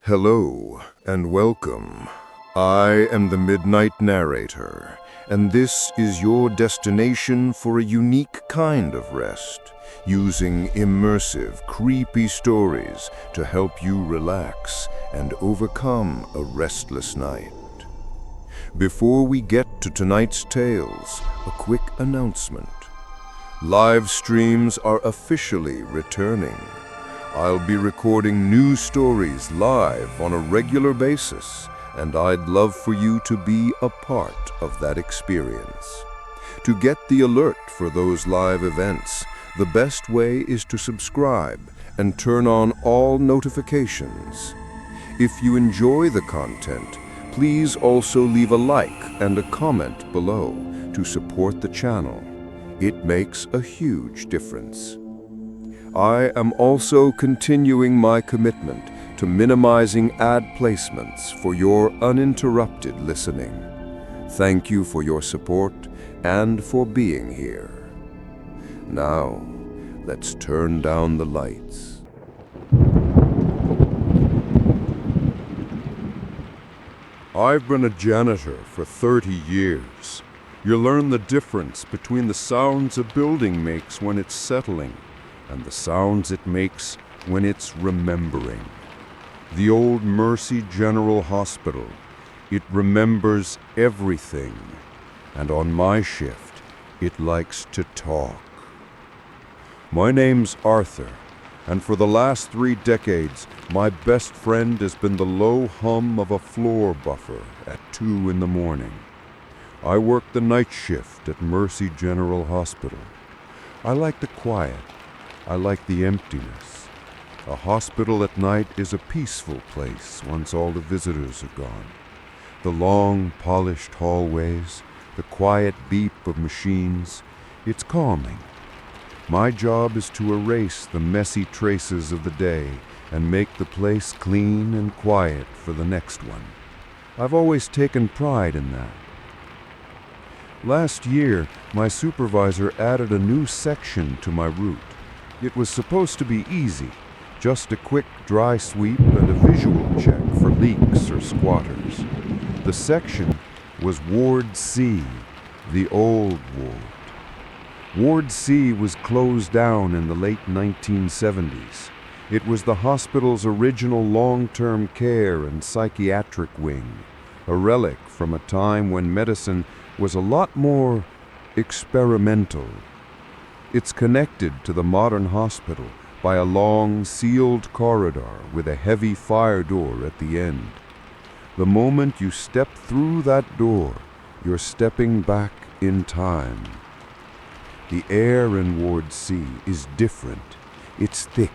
Hello and welcome. I am the Midnight Narrator, and this is your destination for a unique kind of rest, using immersive, creepy stories to help you relax and overcome a restless night. Before we get to tonight's tales, a quick announcement. Live streams are officially returning. I'll be recording new stories live on a regular basis, and I'd love for you to be a part of that experience. To get the alert for those live events, the best way is to subscribe and turn on all notifications. If you enjoy the content, please also leave a like and a comment below to support the channel. It makes a huge difference. I am also continuing my commitment to minimizing ad placements for your uninterrupted listening. Thank you for your support and for being here. Now, let's turn down the lights. I've been a janitor for 30 years. You learn the difference between the sounds a building makes when it's settling and the sounds it makes when it's remembering. The old Mercy General Hospital, it remembers everything, and on my shift, it likes to talk. My name's Arthur, and for the last 3 decades, my best friend has been the low hum of a floor buffer at 2 in the morning. I work the night shift at Mercy General Hospital. I like the quiet. I like the emptiness. A hospital at night is a peaceful place once all the visitors are gone. The long, polished hallways, the quiet beep of machines, it's calming. My job is to erase the messy traces of the day and make the place clean and quiet for the next one. I've always taken pride in that. Last year, my supervisor added a new section to my route. It was supposed to be easy, just a quick dry sweep and a visual check for leaks or squatters. The section was Ward C, the old ward. Ward C was closed down in the late 1970s. It was the hospital's original long-term care and psychiatric wing, a relic from a time when medicine was a lot more experimental. It's connected to the modern hospital by a long, sealed corridor with a heavy fire door at the end. The moment you step through that door, you're stepping back in time. The air in Ward C is different. It's thick,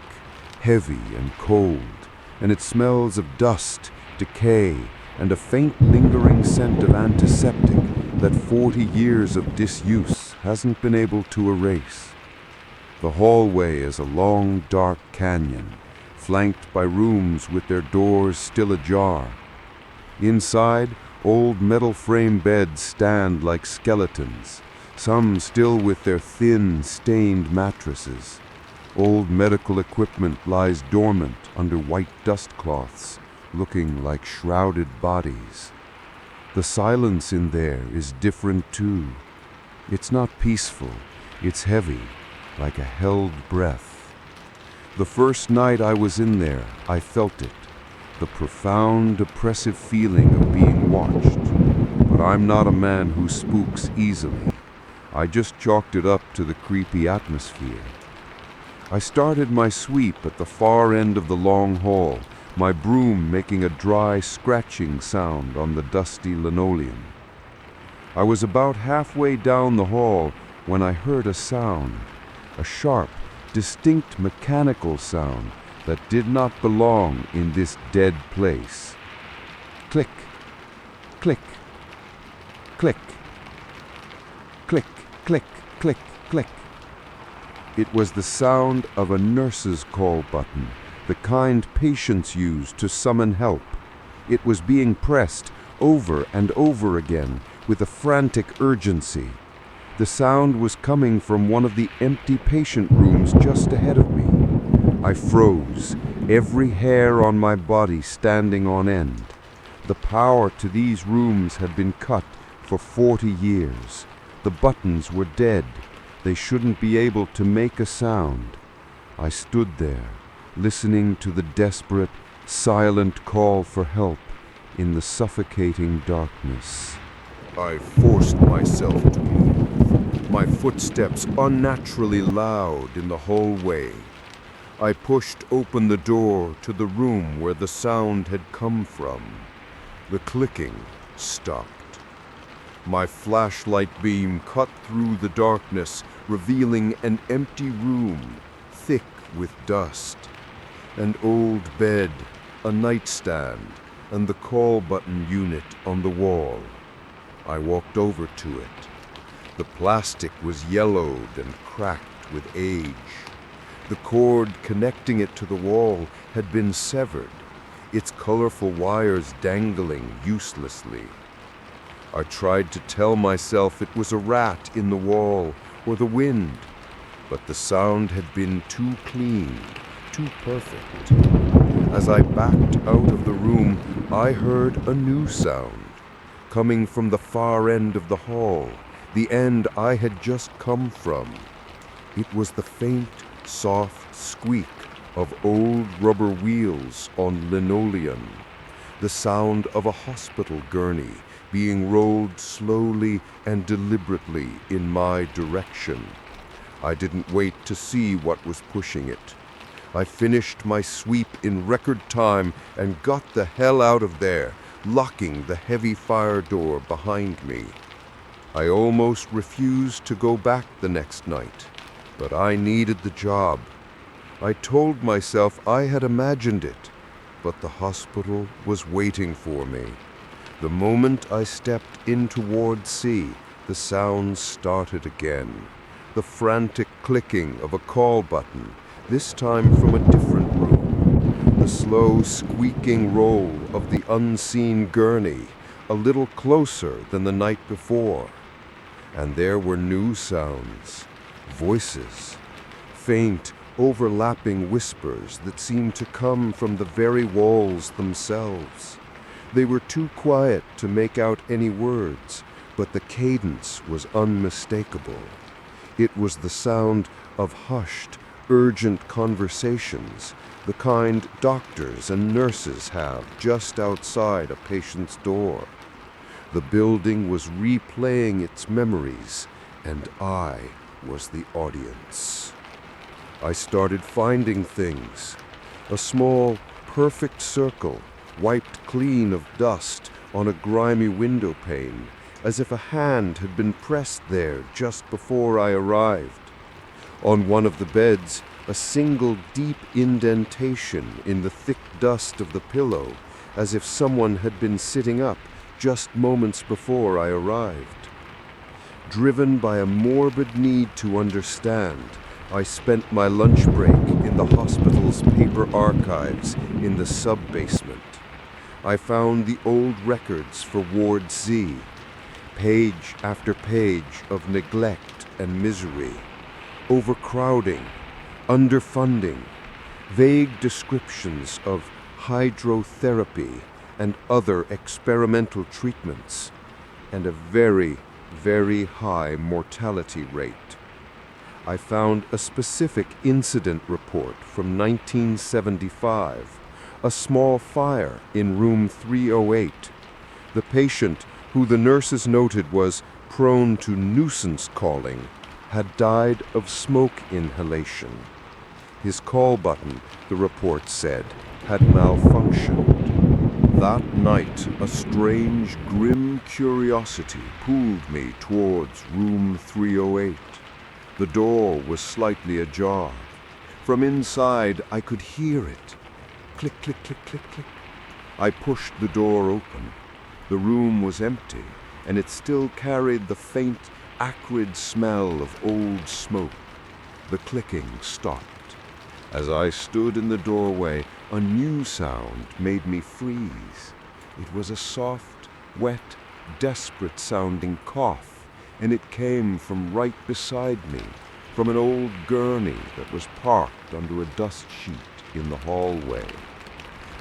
heavy, and cold, and it smells of dust, decay, and a faint lingering scent of antiseptic that 40 years of disuse hasn't been able to erase. The hallway is a long, dark canyon, flanked by rooms with their doors still ajar. Inside, old metal frame beds stand like skeletons, some still with their thin, stained mattresses. Old medical equipment lies dormant under white dust cloths, looking like shrouded bodies. The silence in there is different too. It's not peaceful, it's heavy, like a held breath. The first night I was in there, I felt it, the profound, oppressive feeling of being watched. But I'm not a man who spooks easily. I just chalked it up to the creepy atmosphere. I started my sweep at the far end of the long hall, my broom making a dry, scratching sound on the dusty linoleum. I was about halfway down the hall when I heard a sound, a sharp, distinct mechanical sound that did not belong in this dead place. Click, click, click, click, click, click, click. It was the sound of a nurse's call button, the kind patients use to summon help. It was being pressed over and over again with a frantic urgency. The sound was coming from one of the empty patient rooms just ahead of me. I froze, every hair on my body standing on end. The power to these rooms had been cut for 40 years. The buttons were dead. They shouldn't be able to make a sound. I stood there, listening to the desperate, silent call for help in the suffocating darkness. I forced myself to move, my footsteps unnaturally loud in the hallway. I pushed open the door to the room where the sound had come from. The clicking stopped. My flashlight beam cut through the darkness, revealing an empty room, thick with dust. An old bed, a nightstand, and the call button unit on the wall. I walked over to it. The plastic was yellowed and cracked with age. The cord connecting it to the wall had been severed, its colorful wires dangling uselessly. I tried to tell myself it was a rat in the wall or the wind, but the sound had been too clean, too perfect. As I backed out of the room, I heard a new sound, coming from the far end of the hall, the end I had just come from. It was the faint, soft squeak of old rubber wheels on linoleum, the sound of a hospital gurney being rolled slowly and deliberately in my direction. I didn't wait to see what was pushing it. I finished my sweep in record time and got the hell out of there, locking the heavy fire door behind me. I almost refused to go back the next night, but I needed the job. I told myself I had imagined it, but the hospital was waiting for me. The moment I stepped into Ward C, the sounds started again. The frantic clicking of a call button, this time from a different room. The slow squeaking roll of the unseen gurney, a little closer than the night before. And there were new sounds, voices, faint, overlapping whispers that seemed to come from the very walls themselves. They were too quiet to make out any words, but the cadence was unmistakable. It was the sound of hushed, urgent conversations, the kind doctors and nurses have just outside a patient's door. The building was replaying its memories, and I was the audience. I started finding things. A small, perfect circle, wiped clean of dust on a grimy window pane, as if a hand had been pressed there just before I arrived. On one of the beds, a single deep indentation in the thick dust of the pillow, as if someone had been sitting up just moments before I arrived. Driven by a morbid need to understand, I spent my lunch break in the hospital's paper archives in the sub-basement. I found the old records for Ward Z, page after page of neglect and misery, overcrowding, underfunding, vague descriptions of hydrotherapy and other experimental treatments, and a very, very high mortality rate. I found a specific incident report from 1975, a small fire in room 308. The patient, who the nurses noted was prone to nuisance calling, had died of smoke inhalation. His call button, the report said, had malfunctioned. That night, a strange, grim curiosity pulled me towards room 308. The door was slightly ajar. From inside, I could hear it. Click, click, click, click, click. I pushed the door open. The room was empty, and it still carried the faint, acrid smell of old smoke. The clicking stopped. As I stood in the doorway, a new sound made me freeze. It was a soft, wet, desperate-sounding cough, and it came from right beside me, from an old gurney that was parked under a dust sheet. in the hallway.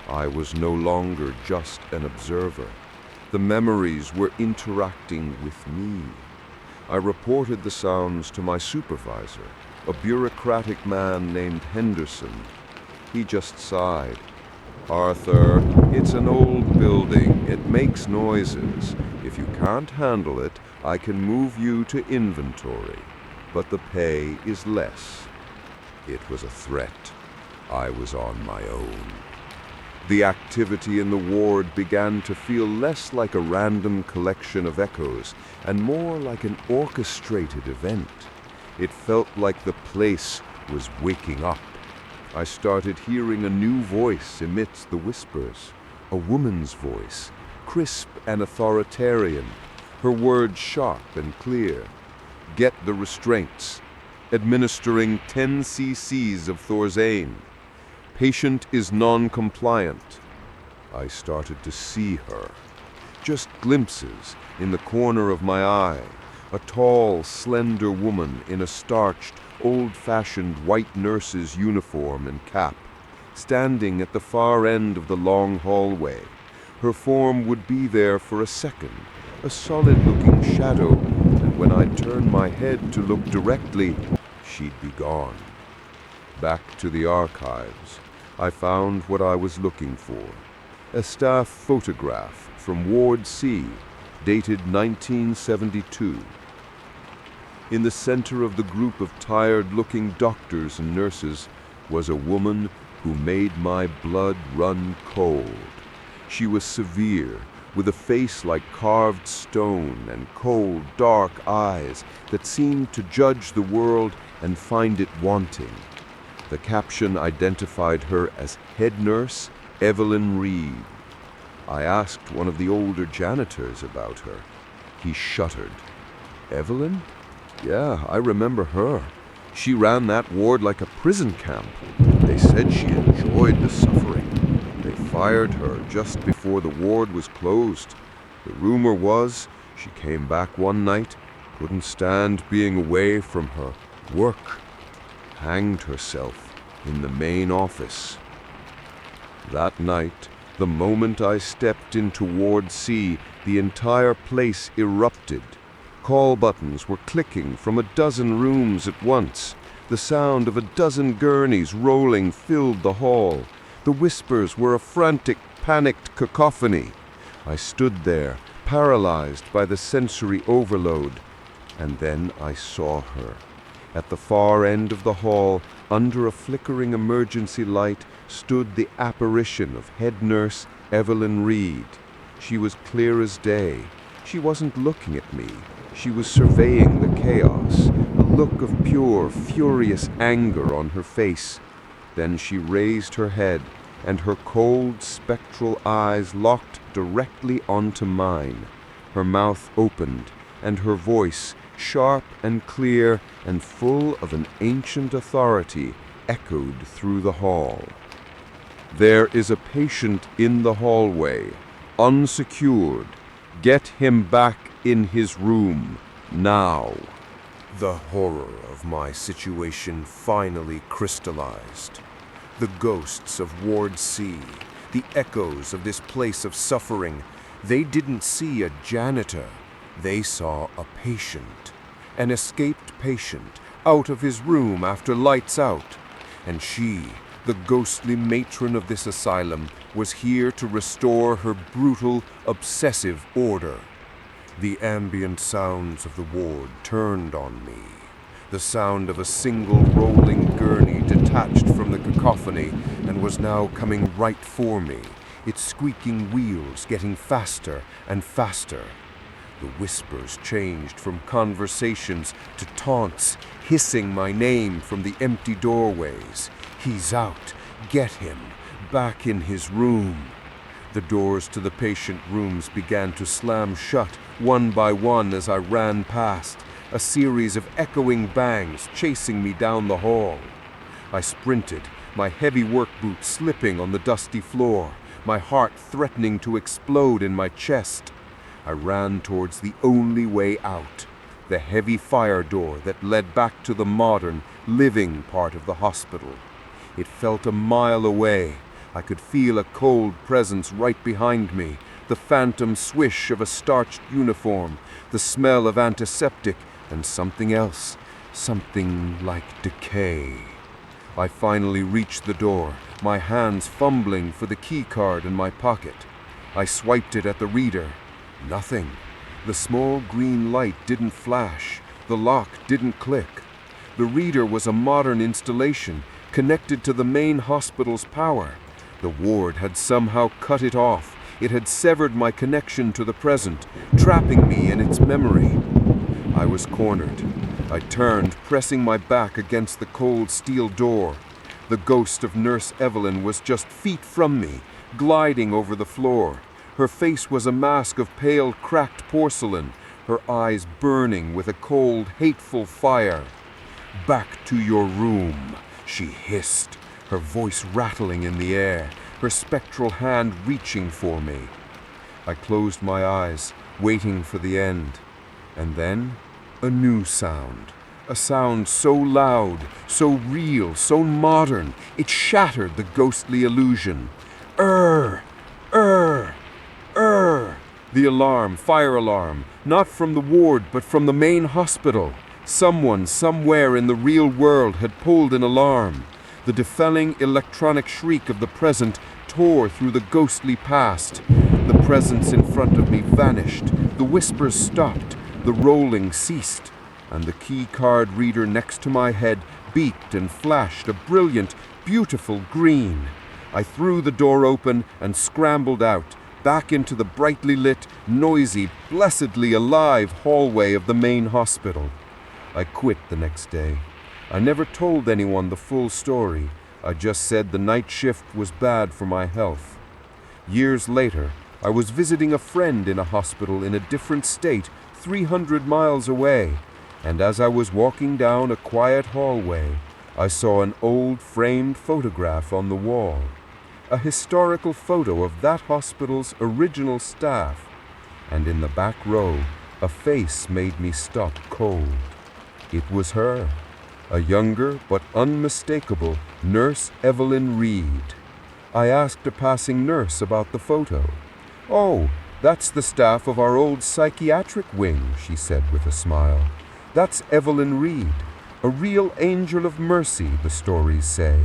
I was no longer just an observer. The memories were interacting with me. I reported the sounds to my supervisor, a bureaucratic man named Henderson. He just sighed. "Arthur, it's an old building. It makes noises. If you can't handle it, I can move you to inventory, but the pay is less." It was a threat. I was on my own. The activity in the ward began to feel less like a random collection of echoes and more like an orchestrated event. It felt like the place was waking up. I started hearing a new voice amidst the whispers, a woman's voice, crisp and authoritarian, her words sharp and clear. "Get the restraints. Administering 10 cc's of Thorazane. Patient is non-compliant." I started to see her. Just glimpses in the corner of my eye. A tall, slender woman in a starched, old-fashioned white nurse's uniform and cap, standing at the far end of the long hallway. Her form would be there for a second, a solid-looking shadow, and when I'd turn my head to look directly, she'd be gone. Back to the archives, I found what I was looking for. A staff photograph from Ward C, dated 1972. In the center of the group of tired-looking doctors and nurses was a woman who made my blood run cold. She was severe, with a face like carved stone and cold, dark eyes that seemed to judge the world and find it wanting. The caption identified her as head nurse Evelyn Reed. I asked one of the older janitors about her. He shuddered. "Evelyn? Yeah, I remember her. She ran that ward like a prison camp. They said she enjoyed the suffering. They fired her just before the ward was closed. The rumor was she came back one night, couldn't stand being away from her work, hanged herself in the main office." That night, the moment I stepped into Ward C, the entire place erupted. Call buttons were clicking from a dozen rooms at once. The sound of a dozen gurneys rolling filled the hall. The whispers were a frantic, panicked cacophony. I stood there, paralyzed by the sensory overload, and then I saw her. At the far end of the hall, under a flickering emergency light, stood the apparition of head nurse Evelyn Reed. She was clear as day. She wasn't looking at me. She was surveying the chaos, a look of pure, furious anger on her face. Then she raised her head, and her cold, spectral eyes locked directly onto mine. Her mouth opened, and her voice, sharp and clear and full of an ancient authority, echoed through the hall. "There is a patient in the hallway, unsecured. Get him back in his room, now." The horror of my situation finally crystallized. The ghosts of Ward C, the echoes of this place of suffering, they didn't see a janitor. They saw a patient, an escaped patient, out of his room after lights out. And she, the ghostly matron of this asylum, was here to restore her brutal, obsessive order. The ambient sounds of the ward turned on me. The sound of a single rolling gurney detached from the cacophony and was now coming right for me, its squeaking wheels getting faster and faster. The whispers changed from conversations to taunts, hissing my name from the empty doorways. "He's out. Get him. Back in his room." The doors to the patient rooms began to slam shut one by one as I ran past, a series of echoing bangs chasing me down the hall. I sprinted, my heavy work boots slipping on the dusty floor, my heart threatening to explode in my chest. I ran towards the only way out, the heavy fire door that led back to the modern, living part of the hospital. It felt a mile away. I could feel a cold presence right behind me, the phantom swish of a starched uniform, the smell of antiseptic, and something else, something like decay. I finally reached the door, my hands fumbling for the key card in my pocket. I swiped it at the reader. Nothing. The small green light didn't flash. The lock didn't click. The reader was a modern installation connected to the main hospital's power. The ward had somehow cut it off. It had severed my connection to the present, trapping me in its memory. I was cornered. I turned, pressing my back against the cold steel door. The ghost of Nurse Evelyn was just feet from me, gliding over the floor. Her face was a mask of pale, cracked porcelain, her eyes burning with a cold, hateful fire. "Back to your room," she hissed, her voice rattling in the air, her spectral hand reaching for me. I closed my eyes, waiting for the end. And then, a new sound. A sound so loud, so real, so modern, it shattered the ghostly illusion. "Err! Err! Err!" The alarm, fire alarm, not from the ward but from the main hospital. Someone, somewhere in the real world had pulled an alarm. The deafening electronic shriek of the present tore through the ghostly past. The presence in front of me vanished. The whispers stopped. The rolling ceased. And the key card reader next to my head beeped and flashed a brilliant, beautiful green. I threw the door open and scrambled out, back into the brightly lit, noisy, blessedly alive hallway of the main hospital. I quit the next day. I never told anyone the full story. I just said the night shift was bad for my health. Years later, I was visiting a friend in a hospital in a different state, 300 miles away, and as I was walking down a quiet hallway, I saw an old framed photograph on the wall. A historical photo of that hospital's original staff, and in the back row, a face made me stop cold. It was her, a younger but unmistakable Nurse Evelyn Reed. I asked a passing nurse about the photo. "Oh, that's the staff of our old psychiatric wing," she said with a smile. "That's Evelyn Reed, a real angel of mercy, the stories say.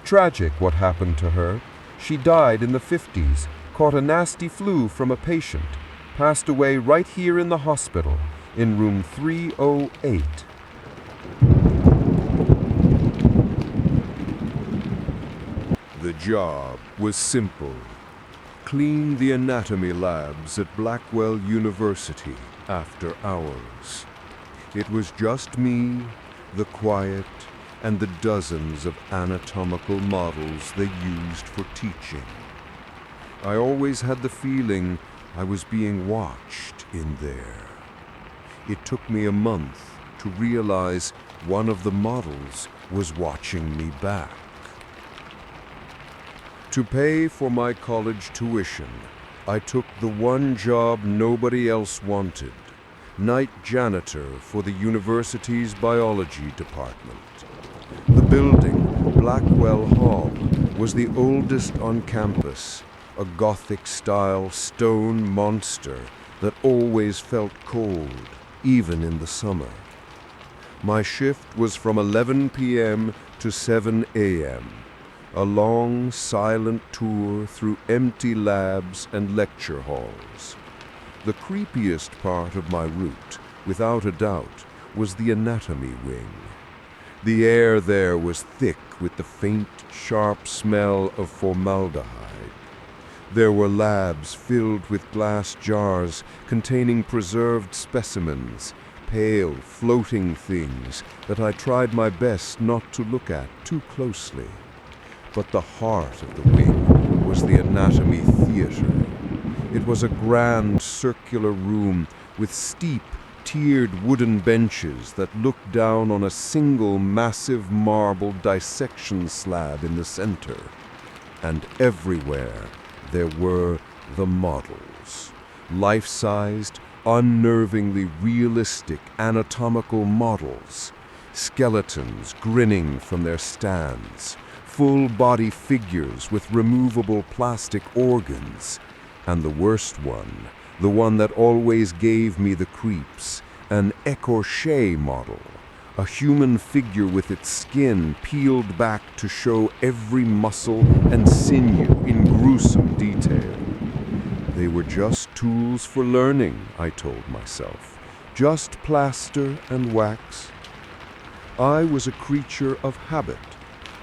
Tragic what happened to her. She died in the 50s, caught a nasty flu from a patient, passed away right here in the hospital, in room 308. The job was simple. Clean the anatomy labs at Blackwell University after hours. It was just me, the quiet, and the dozens of anatomical models they used for teaching. I always had the feeling I was being watched in there. It took me a month to realize one of the models was watching me back. To pay for my college tuition, I took the one job nobody else wanted, night janitor for the university's biology department. The building, Blackwell Hall, was the oldest on campus, a Gothic-style stone monster that always felt cold, even in the summer. My shift was from 11 p.m. to 7 a.m., a long, silent tour through empty labs and lecture halls. The creepiest part of my route, without a doubt, was the anatomy wing. The air there was thick with the faint, sharp smell of formaldehyde. There were labs filled with glass jars containing preserved specimens, pale, floating things that I tried my best not to look at too closely. But the heart of the wing was the anatomy theater. It was a grand circular room with steep, tiered wooden benches that looked down on a single massive marble dissection slab in the center. And everywhere there were the models. Life-sized, unnervingly realistic anatomical models. Skeletons grinning from their stands. full-body figures with removable plastic organs. And the worst one, the one that always gave me the creeps, an écorché model, a human figure with its skin peeled back to show every muscle and sinew in gruesome detail. They were just tools for learning, I told myself. Just plaster and wax. I was a creature of habit.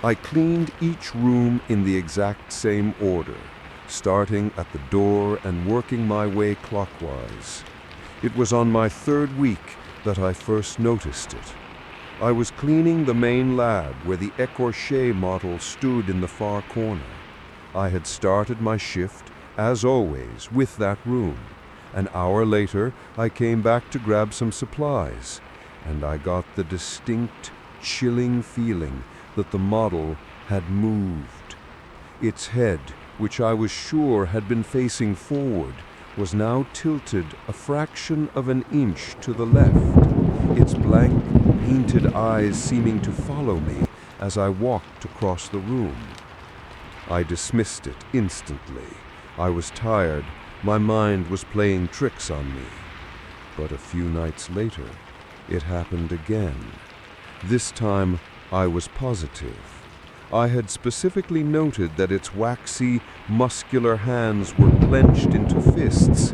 I cleaned each room in the exact same order, starting at the door and working my way clockwise. It was on my third week that I first noticed it. I was cleaning the main lab where the écorché model stood in the far corner. I had started my shift, as always, with that room. An hour later, I came back to grab some supplies, and I got the distinct, chilling feeling that the model had moved. Its head, which I was sure had been facing forward, was now tilted a fraction of an inch to the left, its blank, painted eyes seeming to follow me as I walked across the room. I dismissed it instantly. I was tired. My mind was playing tricks on me. But a few nights later, it happened again. This time, I was positive. I had specifically noted that its waxy, muscular hands were clenched into fists.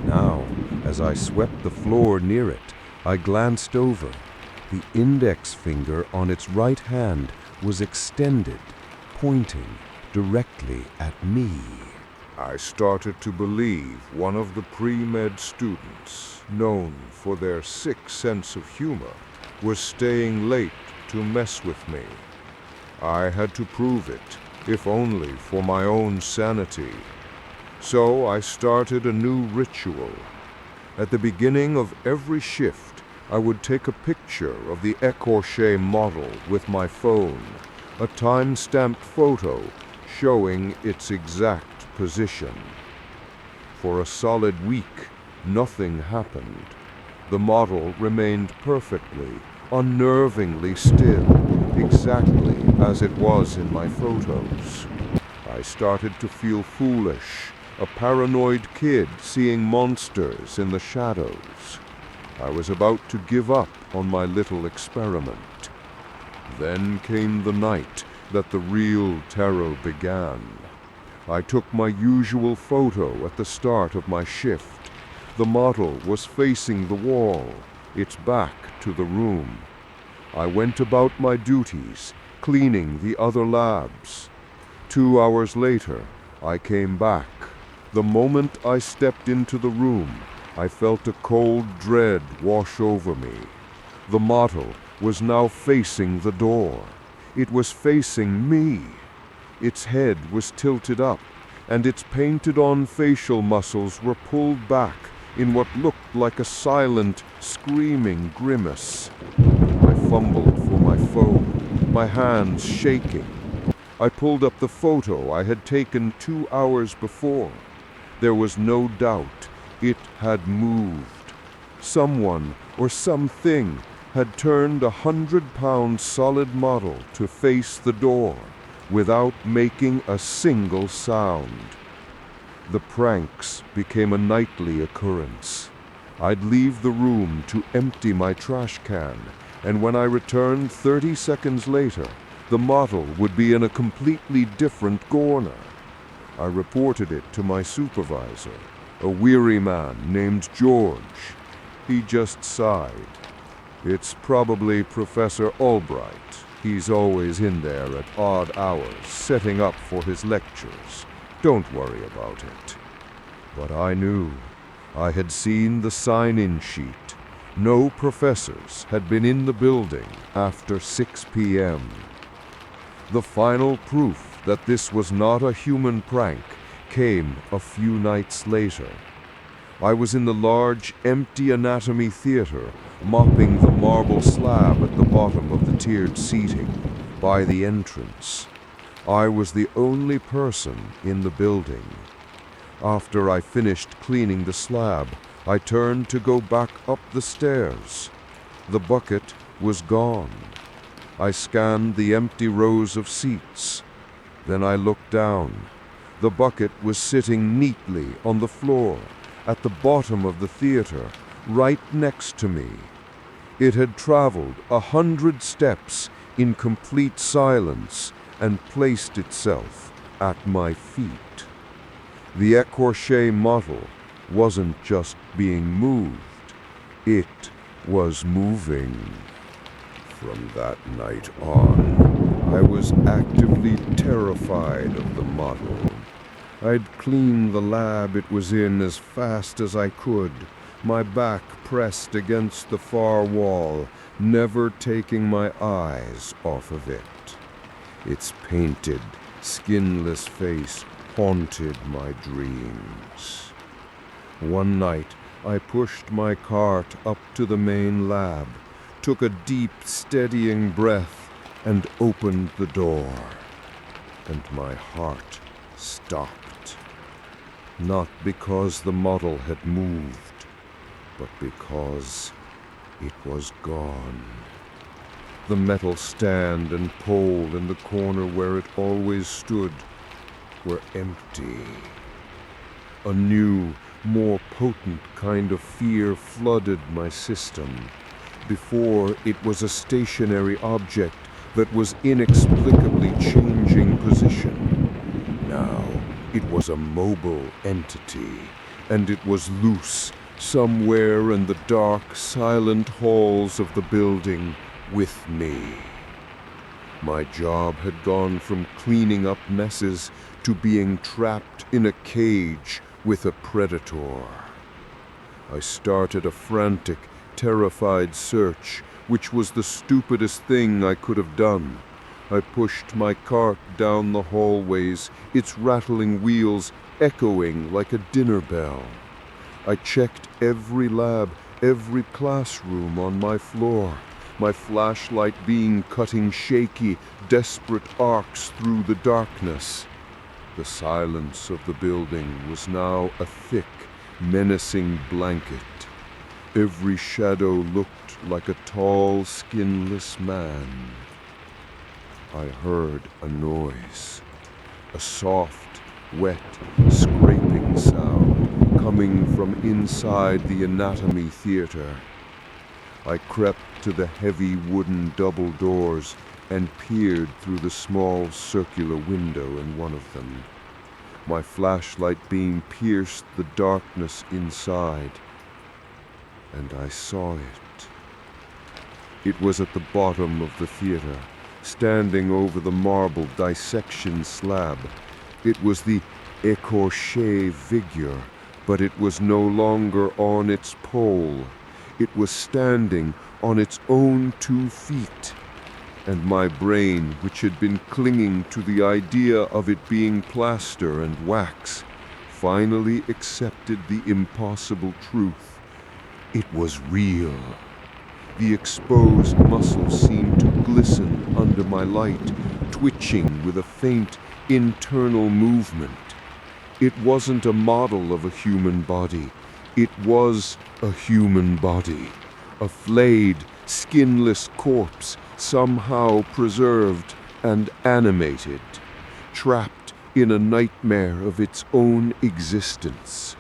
Now, as I swept the floor near it, I glanced over. The index finger on its right hand was extended, pointing directly at me. I started to believe one of the pre-med students, known for their sick sense of humor, was staying late to mess with me. I had to prove it, if only for my own sanity. So I started a new ritual. At the beginning of every shift, I would take a picture of the écorché model with my phone, a time-stamped photo showing its exact position. For a solid week, nothing happened. The model remained perfectly, unnervingly still, exactly as it was in my photos. I started to feel foolish, a paranoid kid seeing monsters in the shadows. I was about to give up on my little experiment. Then came the night that the real terror began. I took my usual photo at the start of my shift. The model was facing the wall, its back to the room. I went about my duties, cleaning the other labs. 2 hours later, I came back. The moment I stepped into the room, I felt a cold dread wash over me. The model was now facing the door. It was facing me. Its head was tilted up, and its painted-on facial muscles were pulled back in what looked like a silent, screaming grimace. I fumbled for my phone, my hands shaking. I pulled up the photo I had taken 2 hours before. There was no doubt it had moved. Someone or something had turned a 100-pound solid model to face the door without making a single sound. The pranks became a nightly occurrence. I'd leave the room to empty my trash can, and when I returned 30 seconds later, the model would be in a completely different corner. I reported it to my supervisor, a weary man named George. He just sighed. "It's probably Professor Albright. He's always in there at odd hours, setting up for his lectures. Don't worry about it." But I knew. I had seen the sign-in sheet. No professors had been in the building after 6 p.m. The final proof that this was not a human prank came a few nights later. I was in the large, empty anatomy theater, mopping the marble slab at the bottom of the tiered seating, by the entrance. I was the only person in the building. After I finished cleaning the slab, I turned to go back up the stairs. The bucket was gone. I scanned the empty rows of seats. Then I looked down. The bucket was sitting neatly on the floor, at the bottom of the theater, right next to me. It had traveled 100 steps in complete silence and placed itself at my feet. The écorché model wasn't just being moved, it was moving. From that night on, I was actively terrified of the model. I'd clean the lab it was in as fast as I could, my back pressed against the far wall, never taking my eyes off of it. Its painted, skinless face haunted my dreams. One night, I pushed my cart up to the main lab, took a deep, steadying breath, and opened the door. And my heart stopped. Not because the model had moved, but because it was gone. The metal stand and pole in the corner where it always stood were empty. A new, more potent kind of fear flooded my system. Before, it was a stationary object that was inexplicably changing position. Now, it was a mobile entity, and it was loose somewhere in the dark, silent halls of the building with me. My job had gone from cleaning up messes to being trapped in a cage with a predator. I started a frantic, terrified search, which was the stupidest thing I could have done. I pushed my cart down the hallways, its rattling wheels echoing like a dinner bell. I checked every lab, every classroom on my floor, my flashlight beam cutting shaky, desperate arcs through the darkness. The silence of the building was now a thick, menacing blanket. Every shadow looked like a tall, skinless man. I heard a noise, a soft, wet, scraping sound coming from inside the anatomy theater. I crept to the heavy wooden double doors and peered through the small circular window in one of them. My flashlight beam pierced the darkness inside, and I saw it. It was at the bottom of the theater, standing over the marble dissection slab. It was the écorché figure, but it was no longer on its pole. It was standing on its own 2 feet. And my brain, which had been clinging to the idea of it being plaster and wax, finally accepted the impossible truth. It was real. The exposed muscles seemed to glisten under my light, twitching with a faint internal movement. It wasn't a model of a human body. It was a human body. A flayed, skinless corpse, somehow preserved and animated, trapped in a nightmare of its own existence.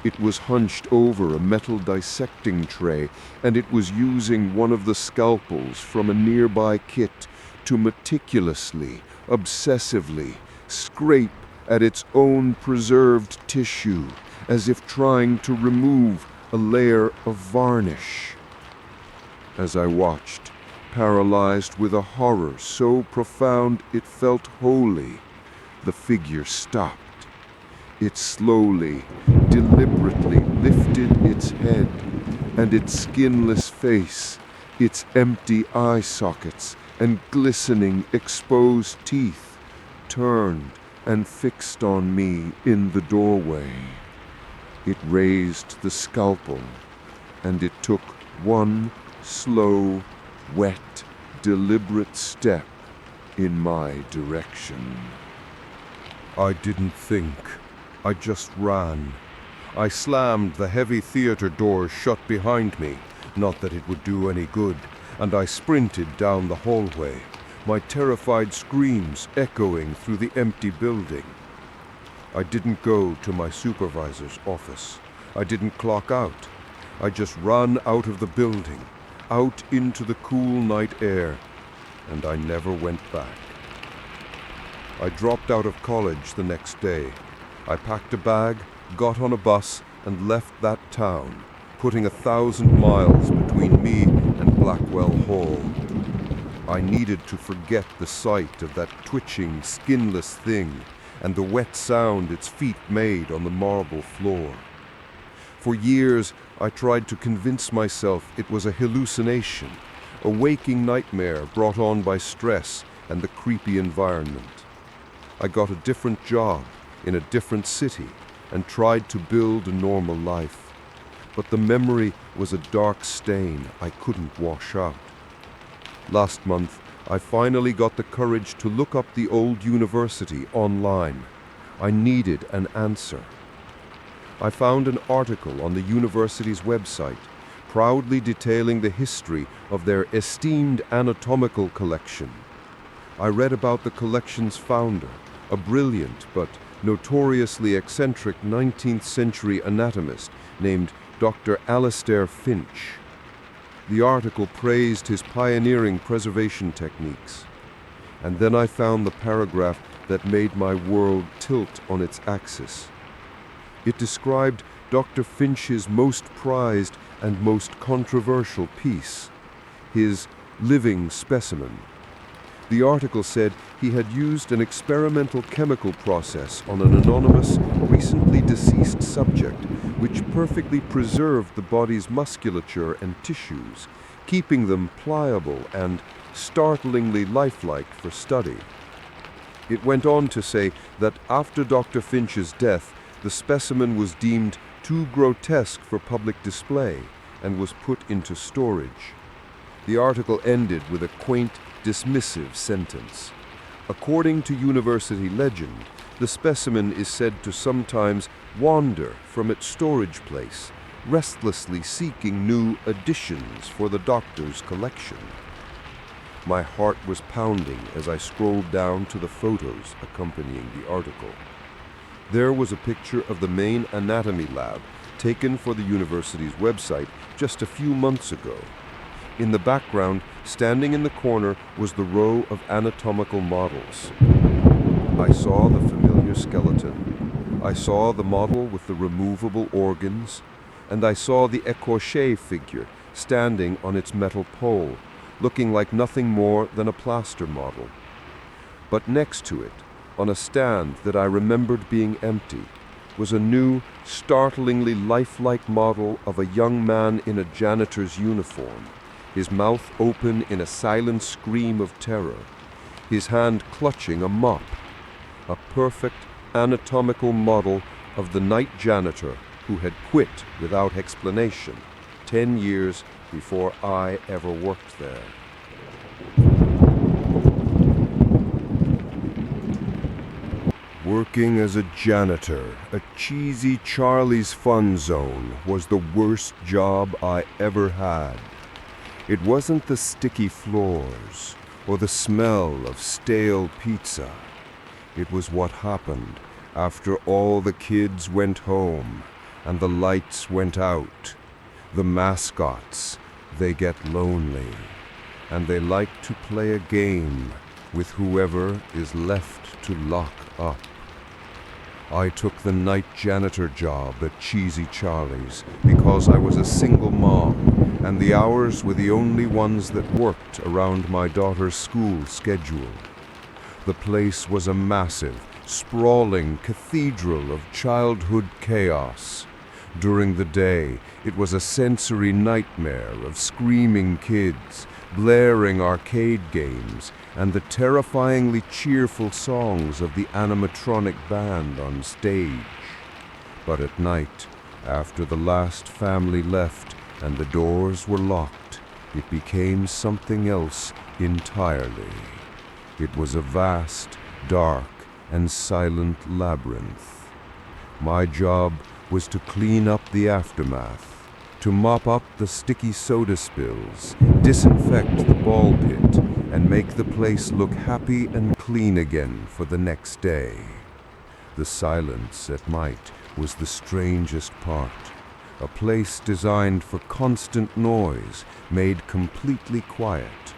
It was hunched over a metal dissecting tray, and it was using one of the scalpels from a nearby kit to meticulously, obsessively, scrape at its own preserved tissue, as if trying to remove a layer of varnish. As I watched, paralyzed with a horror so profound it felt holy, the figure stopped. It slowly, deliberately lifted its head, and its skinless face, its empty eye sockets and glistening exposed teeth, turned and fixed on me in the doorway. It raised the scalpel, and it took one slow, wet, deliberate step in my direction. I didn't think. I just ran. I slammed the heavy theater doors shut behind me, not that it would do any good, and I sprinted down the hallway, my terrified screams echoing through the empty building. I didn't go to my supervisor's office. I didn't clock out. I just ran out of the building, out into the cool night air, and I never went back. I dropped out of college the next day. I packed a bag, got on a bus, and left that town, putting 1,000 miles between me and Blackwell Hall. I needed to forget the sight of that twitching, skinless thing and the wet sound its feet made on the marble floor. For years, I tried to convince myself it was a hallucination, a waking nightmare brought on by stress and the creepy environment. I got a different job in a different city and tried to build a normal life. But the memory was a dark stain I couldn't wash out. Last month, I finally got the courage to look up the old university online. I needed an answer. I found an article on the university's website, proudly detailing the history of their esteemed anatomical collection. I read about the collection's founder, a brilliant but notoriously eccentric 19th century anatomist named Dr. Alastair Finch. The article praised his pioneering preservation techniques. And then I found the paragraph that made my world tilt on its axis. It described Dr. Finch's most prized and most controversial piece, his living specimen. The article said he had used an experimental chemical process on an anonymous, recently deceased subject, which perfectly preserved the body's musculature and tissues, keeping them pliable and startlingly lifelike for study. It went on to say that after Dr. Finch's death, the specimen was deemed too grotesque for public display and was put into storage. The article ended with a quaint, dismissive sentence. According to university legend, the specimen is said to sometimes wander from its storage place, restlessly seeking new additions for the doctor's collection. My heart was pounding as I scrolled down to the photos accompanying the article. There was a picture of the main anatomy lab taken for the university's website just a few months ago. In the background, standing in the corner, was the row of anatomical models. I saw the familiar skeleton. I saw the model with the removable organs, and I saw the écorché figure standing on its metal pole, looking like nothing more than a plaster model. But next to it, on a stand that I remembered being empty, was a new, startlingly lifelike model of a young man in a janitor's uniform, his mouth open in a silent scream of terror, his hand clutching a mop, a perfect anatomical model of the night janitor who had quit without explanation 10 years before I ever worked there. Working as a janitor at cheesy Charlie's Fun Zone was the worst job I ever had. It wasn't the sticky floors or the smell of stale pizza. It was what happened after all the kids went home and the lights went out. The mascots, they get lonely, and they like to play a game with whoever is left to lock up. I took the night janitor job at Cheesy Charlie's because I was a single mom, and the hours were the only ones that worked around my daughter's school schedule. The place was a massive, sprawling cathedral of childhood chaos. During the day, it was a sensory nightmare of screaming kids, blaring arcade games, and the terrifyingly cheerful songs of the animatronic band on stage. But at night, after the last family left and the doors were locked, it became something else entirely. It was a vast, dark, and silent labyrinth. My job was to clean up the aftermath, to mop up the sticky soda spills, disinfect the ball pit, and make the place look happy and clean again for the next day. The silence at night was the strangest part. A place designed for constant noise, made completely quiet.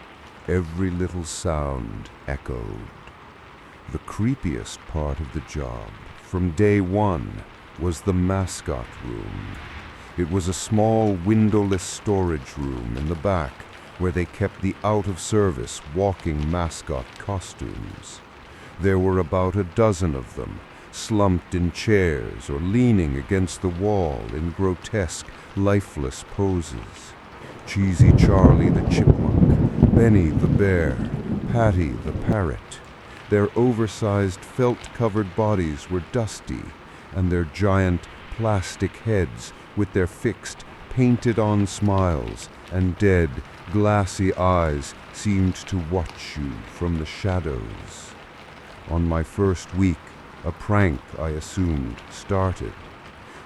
Every little sound echoed. The creepiest part of the job, from day one, was the mascot room. It was a small windowless storage room in the back where they kept the out-of-service walking mascot costumes. There were about a dozen of them, slumped in chairs or leaning against the wall in grotesque, lifeless poses. Cheesy Charlie the chipmunk, Benny the bear, Patty the parrot. Their oversized felt-covered bodies were dusty, and their giant plastic heads, with their fixed, painted-on smiles and dead, glassy eyes, seemed to watch you from the shadows. On my first week, a prank, I assumed, started.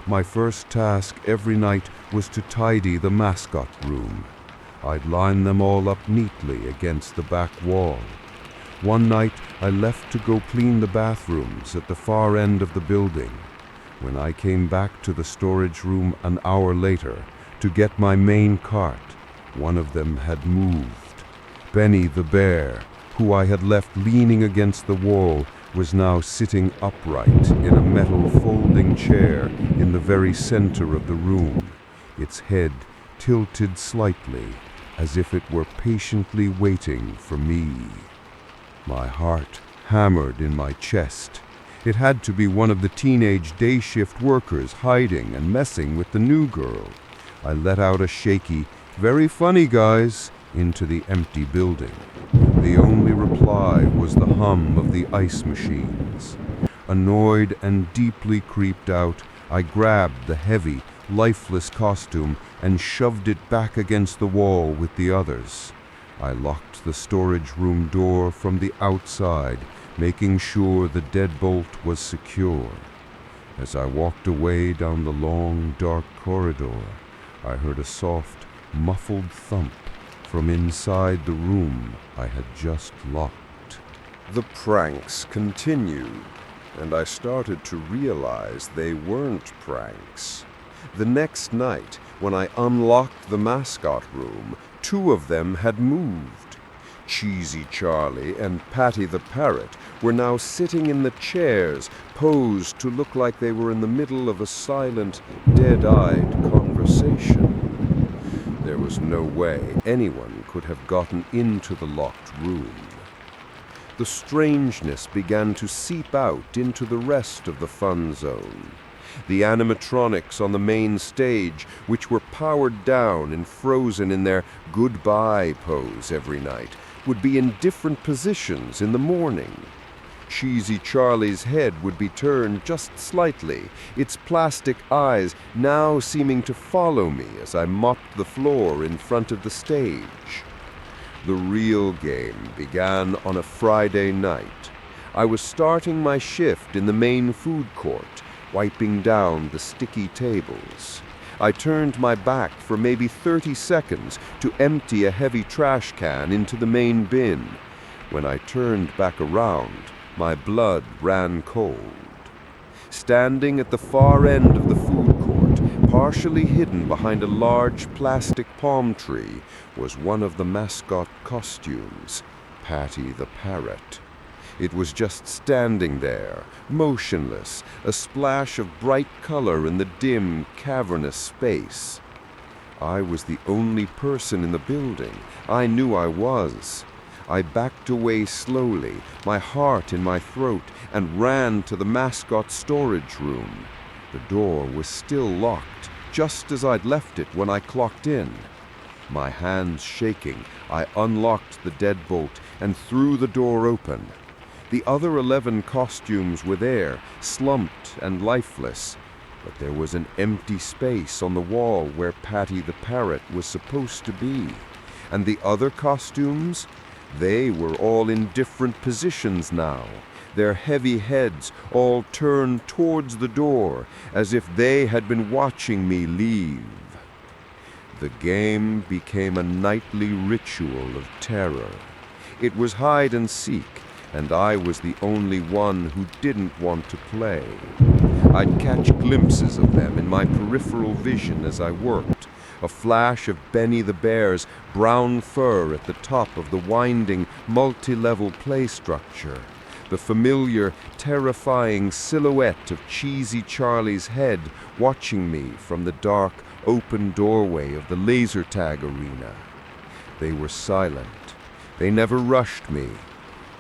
My first task every night was to tidy the mascot room. I'd line them all up neatly against the back wall. One night, I left to go clean the bathrooms at the far end of the building. When I came back to the storage room an hour later to get my main cart, one of them had moved. Benny the bear, who I had left leaning against the wall, was now sitting upright in a metal folding chair in the very center of the room, its head tilted slightly, as if it were patiently waiting for me. My heart hammered in my chest. It had to be one of the teenage day shift workers hiding and messing with the new girl. I let out a shaky, "Very funny, guys," into the empty building. The only reply was the hum of the ice machines. Annoyed and deeply creeped out, I grabbed the heavy, lifeless costume and shoved it back against the wall with the others. I locked the storage room door from the outside, making sure the deadbolt was secure. As I walked away down the long, dark corridor, I heard a soft, muffled thump from inside the room I had just locked. The pranks continued, and I started to realize they weren't pranks. The next night, when I unlocked the mascot room, two of them had moved. Cheesy Charlie and Patty the parrot were now sitting in the chairs, posed to look like they were in the middle of a silent, dead-eyed conversation. There was no way anyone could have gotten into the locked room. The strangeness began to seep out into the rest of the fun zone. The animatronics on the main stage, which were powered down and frozen in their goodbye pose every night, would be in different positions in the morning. Cheesy Charlie's head would be turned just slightly, its plastic eyes now seeming to follow me as I mopped the floor in front of the stage. The real game began on a Friday night. I was starting my shift in the main food court, wiping down the sticky tables. I turned my back for maybe 30 seconds to empty a heavy trash can into the main bin. When I turned back around, my blood ran cold. Standing at the far end of the food court, partially hidden behind a large plastic palm tree, was one of the mascot costumes, Patty the parrot. It was just standing there, motionless, a splash of bright color in the dim, cavernous space. I was the only person in the building. I knew I was. I backed away slowly, my heart in my throat, and ran to the mascot storage room. The door was still locked, just as I'd left it when I clocked in. My hands shaking, I unlocked the deadbolt and threw the door open. The other 11 costumes were there, slumped and lifeless, but there was an empty space on the wall where Patty the parrot was supposed to be. And the other costumes? They were all in different positions now, their heavy heads all turned towards the door, as if they had been watching me leave. The game became a nightly ritual of terror. It was hide and seek, and I was the only one who didn't want to play. I'd catch glimpses of them in my peripheral vision as I worked, a flash of Benny the Bear's brown fur at the top of the winding, multi-level play structure, the familiar, terrifying silhouette of cheesy Charlie's head watching me from the dark, open doorway of the laser tag arena. They were silent. They never rushed me.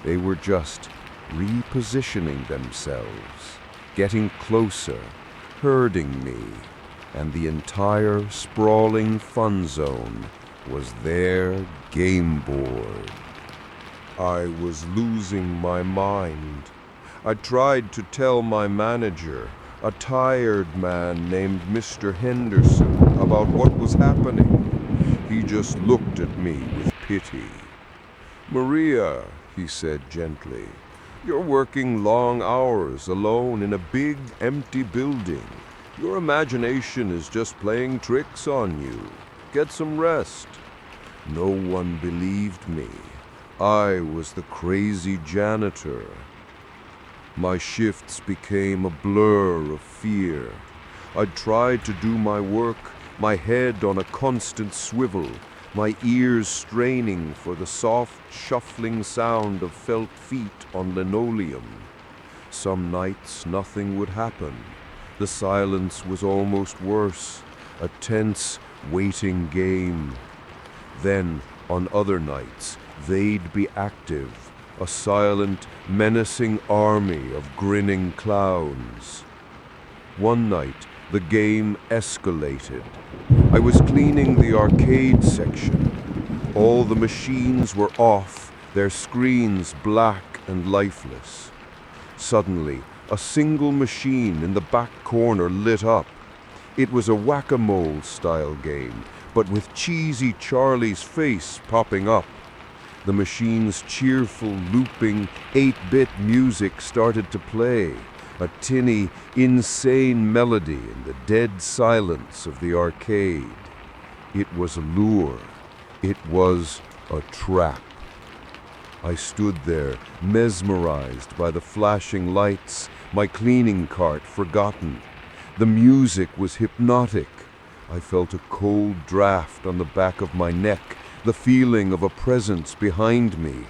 They were just repositioning themselves, getting closer, herding me, and the entire sprawling fun zone was their game board. I was losing my mind. I tried to tell my manager, a tired man named Mr. Henderson, about what was happening. He just looked at me with pity. "Maria," he said gently, "you're working long hours alone in a big, empty building. Your imagination is just playing tricks on you. Get some rest." No one believed me. I was the crazy janitor. My shifts became a blur of fear. I tried to do my work, my head on a constant swivel, my ears straining for the soft, shuffling sound of felt feet on linoleum. Some nights nothing would happen. The silence was almost worse, a tense, waiting game. Then, on other nights, they'd be active, a silent, menacing army of grinning clowns. One night, the game escalated. I was cleaning the arcade section. All the machines were off, their screens black and lifeless. Suddenly, a single machine in the back corner lit up. It was a whack-a-mole style game, but with cheesy Charlie's face popping up. The machine's cheerful, looping, 8-bit music started to play, a tinny, insane melody in the dead silence of the arcade. It was a lure. It was a trap. I stood there, mesmerized by the flashing lights, my cleaning cart forgotten. The music was hypnotic. I felt a cold draft on the back of my neck, the feeling of a presence behind me.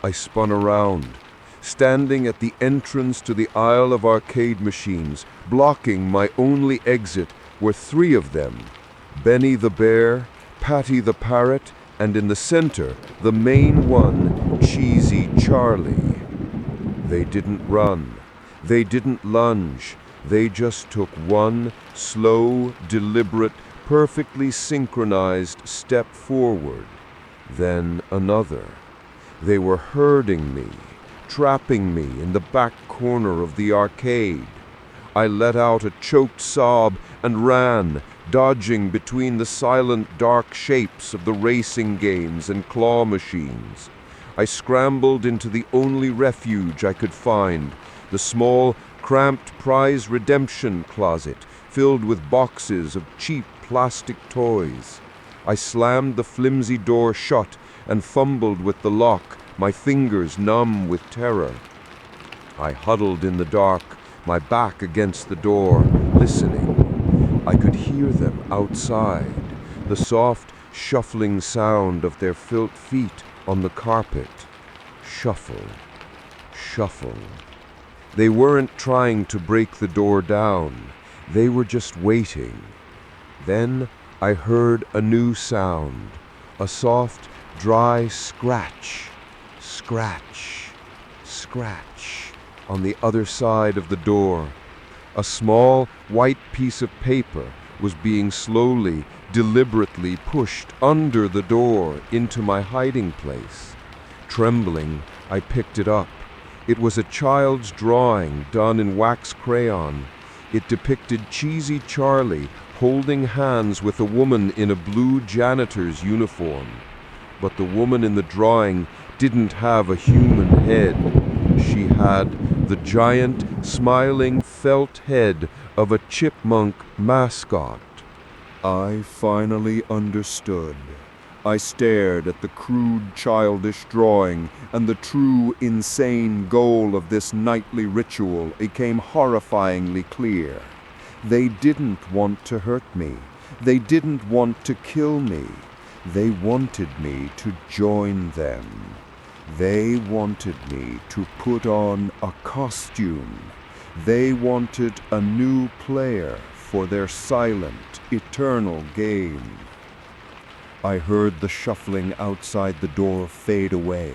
I spun around. Standing at the entrance to the aisle of arcade machines, blocking my only exit, were 3 of them: Benny the Bear, Patty the Parrot, and in the center, the main one, Cheesy Charlie. They didn't run. They didn't lunge. They just took one slow, deliberate, perfectly synchronized step forward, then another. They were herding me, trapping me in the back corner of the arcade. I let out a choked sob and ran, dodging between the silent, dark shapes of the racing games and claw machines. I scrambled into the only refuge I could find, the small, cramped prize redemption closet filled with boxes of cheap plastic toys. I slammed the flimsy door shut and fumbled with the lock, my fingers numb with terror. I huddled in the dark, my back against the door, listening. I could hear them outside, the soft, shuffling sound of their felt feet on the carpet. Shuffle, shuffle. They weren't trying to break the door down. They were just waiting. Then I heard a new sound, a soft, dry scratch, scratch, scratch on the other side of the door. A small, white piece of paper was being slowly, deliberately pushed under the door into my hiding place. Trembling, I picked it up. It was a child's drawing done in wax crayon. It depicted Cheesy Charlie holding hands with a woman in a blue janitor's uniform. But the woman in the drawing didn't have a human head. She had the giant, smiling felt head of a chipmunk mascot. I finally understood. I stared at the crude, childish drawing, and the true, insane goal of this nightly ritual became horrifyingly clear. They didn't want to hurt me. They didn't want to kill me. They wanted me to join them. They wanted me to put on a costume. They wanted a new player for their silent, eternal game. I heard the shuffling outside the door fade away.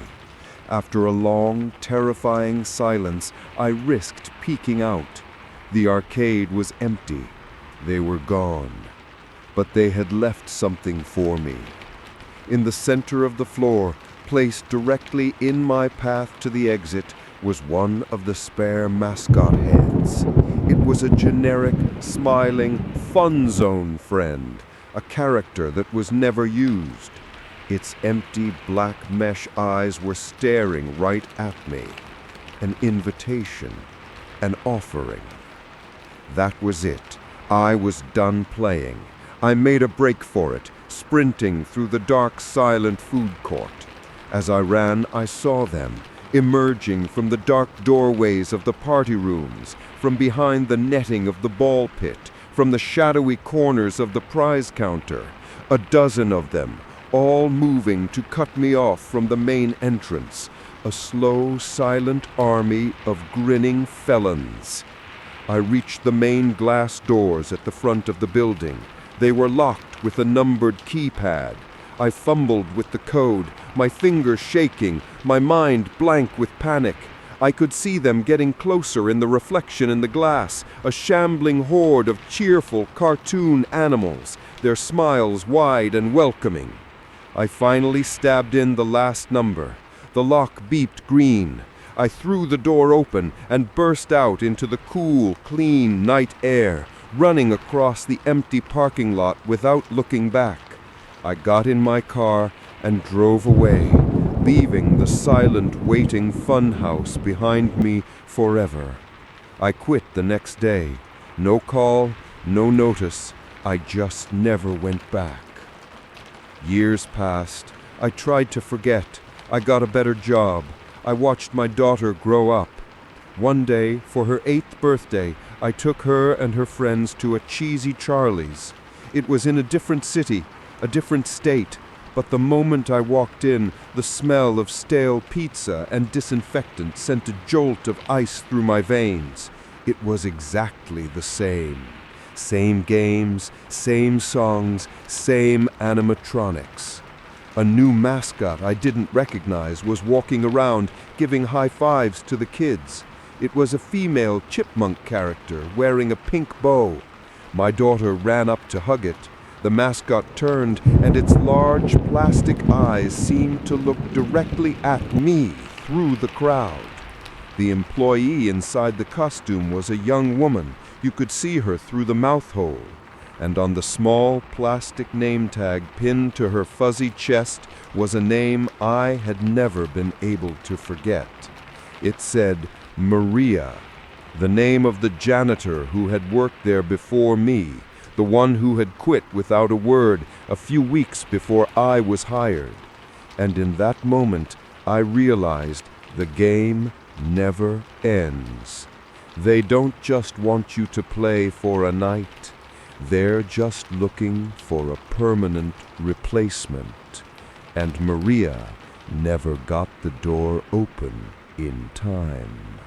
After a long, terrifying silence, I risked peeking out. The arcade was empty. They were gone. But they had left something for me. In the center of the floor, placed directly in my path to the exit, was one of the spare mascot heads. It was a generic, smiling, fun zone friend, a character that was never used. Its empty black mesh eyes were staring right at me. An invitation, an offering. That was it. I was done playing. I made a break for it, sprinting through the dark, silent food court. As I ran, I saw them, emerging from the dark doorways of the party rooms, from behind the netting of the ball pit, from the shadowy corners of the prize counter. A dozen of them, all moving to cut me off from the main entrance. A slow, silent army of grinning felons. I reached the main glass doors at the front of the building. They were locked with a numbered keypad. I fumbled with the code, my fingers shaking, my mind blank with panic. I could see them getting closer in the reflection in the glass, a shambling horde of cheerful cartoon animals, their smiles wide and welcoming. I finally stabbed in the last number. The lock beeped green. I threw the door open and burst out into the cool, clean night air, running across the empty parking lot without looking back. I got in my car and drove away, leaving the silent, waiting funhouse behind me forever. I quit the next day. No call, no notice. I just never went back. Years passed. I tried to forget. I got a better job. I watched my daughter grow up. One day, for her 8th birthday, I took her and her friends to a cheesy Charlie's. It was in a different city, a different state, but the moment I walked in, the smell of stale pizza and disinfectant sent a jolt of ice through my veins. It was exactly the same. Same games, same songs, same animatronics. A new mascot I didn't recognize was walking around, giving high fives to the kids. It was a female chipmunk character wearing a pink bow. My daughter ran up to hug it. The mascot turned, and its large plastic eyes seemed to look directly at me through the crowd. The employee inside the costume was a young woman. You could see her through the mouth hole. And on the small plastic name tag pinned to her fuzzy chest was a name I had never been able to forget. It said Maria, the name of the janitor who had worked there before me, the one who had quit without a word a few weeks before I was hired. And in that moment, I realized the game never ends. They don't just want you to play for a night. They're just looking for a permanent replacement. And Maria never got the door open in time.